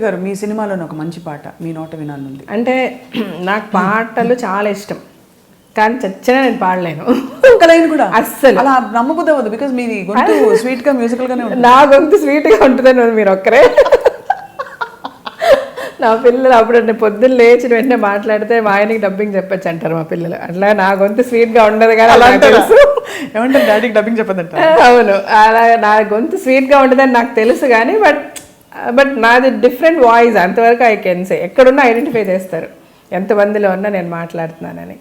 గారు మీ సినిమాలోని ఒక మంచి పాట మీ నోట వినాలనుంది. అంటే నాకు పాటలు చాలా ఇష్టం, కానీ చచ్చినా నేను పాడలేను ఒక్కలైన కూడా అస్సలు. అలా నమ్మబుద్ధి అవ్వదు, బికాస్ మీది గొంతు స్వీట్ గా మ్యూజికల్ గానే ఉంటుంది. నా గొంతు స్వీట్గా ఉంటుందని మీరు ఒక్కరే. నా పిల్లలు అప్పుడు పొద్దున్న లేచి వెంటనే మాట్లాడితే మా ఆయనకి డబ్బింగ్ చెప్పచ్చు అంటారు మా పిల్లలు. అట్లా నా గొంతు స్వీట్గా ఉండదు కానీ అలా తెలుసు. ఏమంటారు డాడీకి డబ్బింగ్ చెప్పదంట. అవును, అలా నా గొంతు స్వీట్గా ఉంటుందని నాకు తెలుసు కానీ బట్ నాది డిఫరెంట్ వాయిస్, అంతవరకు ఐ కెన్ సే. ఎక్కడున్నా ఐడెంటిఫై చేస్తారు ఎంతమందిలో ఉన్నా నేను మాట్లాడుతున్నానని.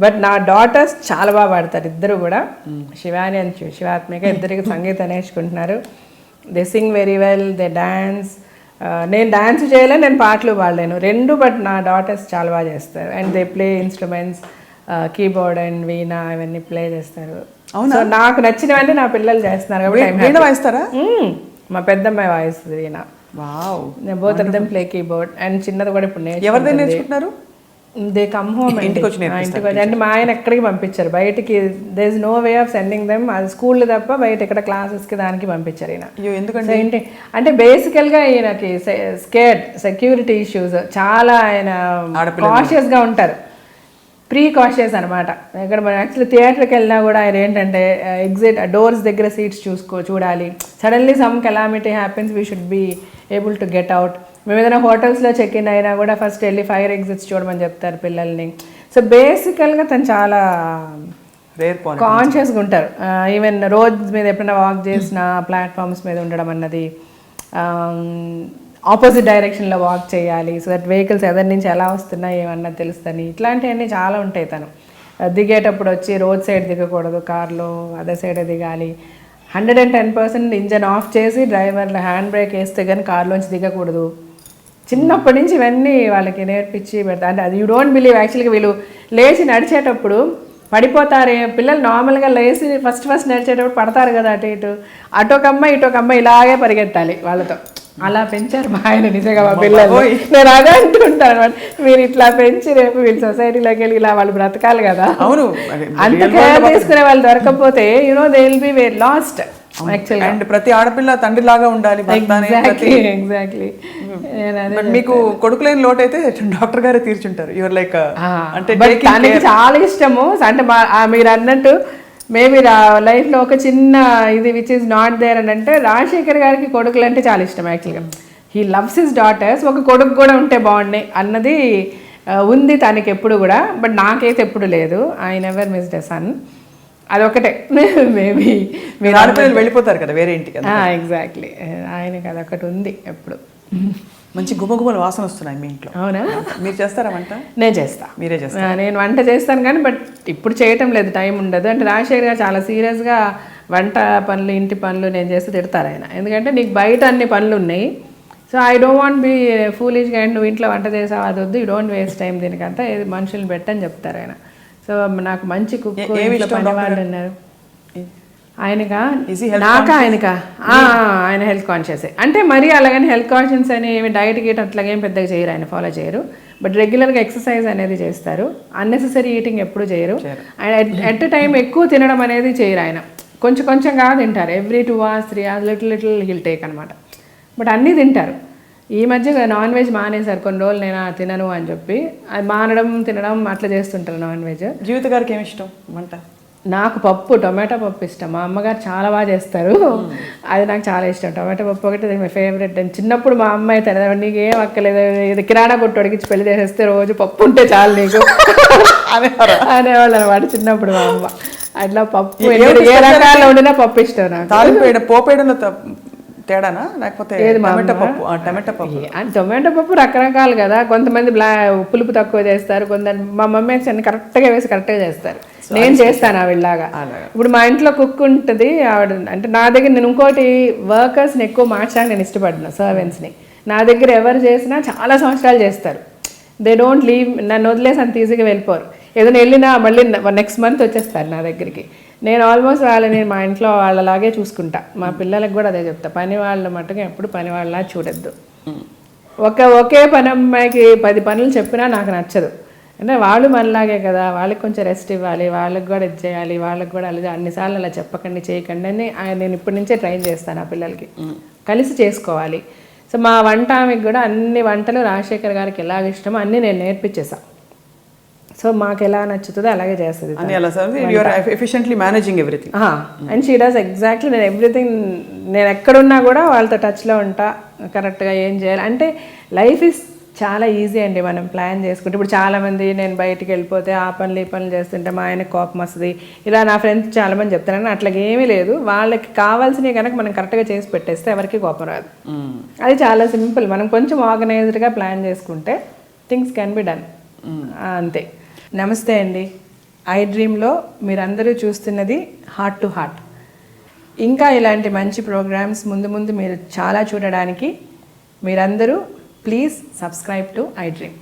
బట్ నా డాటర్స్ చాలా బాగా పాడతారు, ఇద్దరు కూడా. శివాని అండ్ శివాత్మిక ఇద్దరికి సంగీతం నేర్చుకుంటున్నారు. They Singh very well, they dance. నేను డాన్స్ చేయలేను, నేను పాటలు పాడలేను రెండు, బట్ నా డాటర్స్ చాలా బాగా చేస్తారు. And they play instruments, keyboard and veena ఇవన్నీ ప్లే చేస్తారు. సో నాకు నచ్చినవన్నీ నా పిల్లలు చేస్తున్నారు కాబట్టి. వాయిస్తారా? మా పెద్దమ్మాయి వాయిస్తుంది veena. Wow. Both of them play keyboard. And చిన్నది కూడా ఇప్పుడు నేర్చుకుంటున్నారు. దే కమ్ హోమ్, ఇంటికి వచ్చి. అంటే మా ఆయన ఎక్కడికి పంపించారు బయటికి. They is no way of sending them. అది స్కూల్ తప్ప బయట ఇక్కడ క్లాసెస్కి దానికి పంపించారు ఈయన. ఎందుకంటే ఏంటి అంటే బేసికల్గా ఈయనకి స్కేర్డ్ సెక్యూరిటీ ఇష్యూస్ చాలా, ఆయన కాషియస్గా ఉంటారు, ప్రీకాషియస్ అనమాట. ఇక్కడ మనం యాక్చువల్లీ థియేటర్కి వెళ్ళినా కూడా ఆయన ఏంటంటే ఎగ్జిట్ డోర్స్ దగ్గర సీట్స్ చూడాలి. Suddenly some calamity happens, we should be able to get out. మేము ఏదైనా హోటల్స్లో చెక్ ఇన్ అయినా కూడా ఫస్ట్ వెళ్ళి ఫైర్ ఎగ్జిట్స్ చూడమని చెప్తారు పిల్లల్ని. సో బేసికల్గా తను చాలా కాన్షియస్గా ఉంటారు. ఈవెన్ రోడ్ మీద ఎప్పుడైనా వాక్ చేసిన ప్లాట్ఫామ్స్ మీద ఉండడం అన్నది, ఆపోజిట్ డైరెక్షన్లో వాక్ చేయాలి సో దట్ వెహికల్స్ ఎదరి నుంచి ఎలా వస్తున్నాయి ఏమన్నా తెలుస్తుంది. ఇట్లాంటివన్నీ చాలా ఉంటాయి. తను దిగేటప్పుడు వచ్చి రోడ్ సైడ్ దిగకూడదు, కార్లో అదే సైడే దిగాలి. 110% ఇంజన్ ఆఫ్ చేసి డ్రైవర్లో హ్యాండ్ బ్రేక్ వేస్తే కానీ కార్లోంచి దిగకూడదు. చిన్నప్పటి నుంచి ఇవన్నీ వాళ్ళకి నేర్పించి పెడతా. అంటే అది యూ డోంట్ బిలీవ్, యాక్చువల్గా వీళ్ళు లేచి నడిచేటప్పుడు పడిపోతారే పిల్లలు. నార్మల్గా లేచి ఫస్ట్ నడిచేటప్పుడు పడతారు కదా అటు ఇటు, అటొకమ్మ ఇటొకమ్మ ఇలాగే పరిగెత్తాలి వాళ్ళతో. అలా పెంచారు మా ఆయన నిజంగా మా పిల్లలు. నేను అదే అంటుంటాను అనమాట, మీరు ఇట్లా పెంచి రేపు వీళ్ళు సొసైటీలోకి వెళ్ళి ఇలా వాళ్ళు బ్రతకాలి కదా. అవును, అంత కేర్ తీసుకునే వాళ్ళు దొరకపోతే they will be very lost యాక్చువల్గా. అండ్ ప్రతి ఆడపిల్ల తండ్రి లాగా ఉండాలి. ఎగ్జాక్ట్లీ. మీకు కొడుకులేని లోటు అయితే డాక్టర్ గారే తీర్చుంటారు. యువర్ లైక్ అంటే తనకి చాలా ఇష్టము. అంటే మీరు అన్నట్టు మేబీ లైఫ్లో ఒక చిన్న ఇది విచ్ ఈస్ నాట్ దేర్ అని అంటే, రాజశేఖర్ గారికి కొడుకులు అంటే చాలా ఇష్టం యాక్చువల్గా. He loves his daughters. ఒక కొడుకు కూడా ఉంటే బాగుండే అన్నది ఉంది తనకి ఎప్పుడు కూడా. బట్ నాకైతే ఎప్పుడు లేదు. I never missed a sun. అదొకటే మేబీ. మీరు ఆడపిల్లలు వెళ్ళిపోతారు కదా వేరే ఇంటికి. ఎగ్జాక్ట్లీ, ఆయనకి అదొకటి ఉంది ఎప్పుడు. మంచి గుమగుమల వాసన వస్తున్నాయి మీ ఇంట్లో. అవునా? మీరు చేస్తారా వంట? నేను చేస్తా. మీరే చేస్తారా? నేను వంట చేస్తాను కానీ బట్ ఇప్పుడు చేయటం లేదు, టైం ఉండదు. అంటే రాజశేఖర్ గారు చాలా సీరియస్గా వంట పనులు ఇంటి పనులు నేను చేస్తే తిడతారు ఆయన. ఎందుకంటే నీకు బయట అన్ని పనులు ఉన్నాయి, so I don't want be ఫూలిష్గా అండ్ నువ్వు ఇంట్లో వంట చేసావు అది వద్దు, యూ డోంట్ వేస్ట్ టైం దీనికంతా, మనుషులు పెట్టని చెప్తారు ఆయన. సో నాకు మంచి కుక్ పని వాళ్ళు ఉన్నారు. ఆయనకా నాకా ఆయనకా ఆయన హెల్త్ కాన్షియసే. అంటే మరీ అలాగని హెల్త్ కాన్షియస్ అని ఏమి డైట్ గీట్ అట్లాగేం పెద్దగా చేయరు, ఆయన ఫాలో చేయరు. బట్ రెగ్యులర్గా ఎక్సర్సైజ్ అనేది చేస్తారు. అన్నెసెసరీ ఈటింగ్ ఎప్పుడు చేయరు. ఆయన ఎట్ ఎ టైం ఎక్కువ తినడం అనేది చేయరు. ఆయన కొంచెంగా తింటారు. Every 2 hours 3 hours little hill take అనమాట. బట్ అన్నీ తింటారు. ఈ మధ్య నాన్ వెజ్ మానేశారు కొన్ని రోజులు, నేను తినను అని చెప్పి. అది మానడం తినడం అట్లా చేస్తుంటారు నాన్ వెజ్. జీవిత గారికి ఏమి ఇష్టం వంట? నాకు పప్పు, టొమాటో పప్పు ఇష్టం. మా అమ్మగారు చాలా బాగా చేస్తారు, అది నాకు చాలా ఇష్టం. టొమాటో పప్పు ఒకటి మై ఫేవరెట్. అండ్ చిన్నప్పుడు మా అమ్మాయి తన నీకు ఏం అక్కలేదు, ఇది కిరాణా కొట్టు అడిగించి పెళ్లి చేసేస్తే రోజు పప్పు ఉంటే చాలు నీకు అనేవాళ్ళు అనమాట చిన్నప్పుడు మా అమ్మ. అట్లా పప్పు ఏ రకాల్లో ఉండినా పప్పు ఇష్టం నాకు. పోపేయడంలో తేడానా లేకపోతే టొమాటో పప్పు రకరకాలు కదా. కొంతమంది పులుపు తక్కువ చేస్తారు, కొందరు మా మమ్మీ అన్ని కరెక్ట్గా వేసి కరెక్ట్గా చేస్తారు. నేను చేస్తాను ఆవిడలాగా. ఇప్పుడు మా ఇంట్లో కుక్ ఉంటుంది ఆవిడ. అంటే నా దగ్గర నేను ఇంకోటి వర్కర్స్ని ఎక్కువ మార్చడానికి నేను ఇష్టపడిన సర్వెంట్స్ని. నా దగ్గర ఎవరు చేసినా చాలా సంవత్సరాలు చేస్తారు. దే డోంట్ లీవ్, నన్ను వదిలేసి అంత ఈజీగా వెళ్ళిపోరు. ఏదైనా వెళ్ళినా మళ్ళీ నెక్స్ట్ మంత్ వచ్చేస్తారు నా దగ్గరికి. నేను ఆల్మోస్ట్ వాళ్ళని మా ఇంట్లో వాళ్ళలాగే చూసుకుంటా. మా పిల్లలకు కూడా అదే చెప్తా, పని వాళ్ళ మట్టుగా ఎప్పుడు పని వాళ్ళలా చూడొద్దు. ఒకే పని అమ్మాయికి 10 పనులు చెప్పినా నాకు నచ్చదు. అంటే వాళ్ళు మనలాగే కదా, వాళ్ళకి కొంచెం రెస్ట్ ఇవ్వాలి, వాళ్ళకి కూడా ఇది చేయాలి, వాళ్ళకి కూడా అలా అన్నిసార్లు అలా చెప్పకండి చేయకండి అని నేను ఇప్పటి నుంచే ట్రైన్ చేస్తాను ఆ పిల్లలకి. కలిసి చేసుకోవాలి. సో మా వంట ఆమెకి కూడా అన్ని వంటలు రాజశేఖర్ గారికి ఎలాగ ఇష్టమో అన్నీ నేను నేర్పించేసా. సో మాకు ఎలా నచ్చుతుందో అలాగే చేస్తుంది. అని అలా sir you are efficiently managing everything. And she does exactly. నేను ఎవ్రీథింగ్, నేను ఎక్కడున్నా కూడా వాళ్ళతో టచ్లో ఉంటా, కరెక్ట్గా ఏం చేయాలి అంటే. లైఫ్ ఈజ్ చాలా ఈజీ అండి మనం ప్లాన్ చేసుకుంటే. ఇప్పుడు చాలామంది నేను బయటికి వెళ్ళిపోతే ఆ పనులు ఈ పనులు చేస్తుంటే మా ఆయనకు కోపం వస్తుంది, ఇలా నా ఫ్రెండ్స్ చాలామంది చెప్తారని. అట్లాగే ఏమీ లేదు. వాళ్ళకి కావాల్సినవి కనుక మనం కరెక్ట్గా చేసి పెట్టేస్తే ఎవరికి కోపం రాదు. అది చాలా సింపుల్. మనం కొంచెం ఆర్గనైజ్డ్గా ప్లాన్ చేసుకుంటే థింగ్స్ కెన్ బి డన్. అంతే. నమస్తే అండి. ఐ డ్రీమ్లో మీరందరూ చూస్తున్నది హార్ట్ టు హార్ట్. ఇంకా ఇలాంటి మంచి ప్రోగ్రామ్స్ ముందు ముందు మీరు చాలా చూడడానికి మీరందరూ please subscribe to I dream.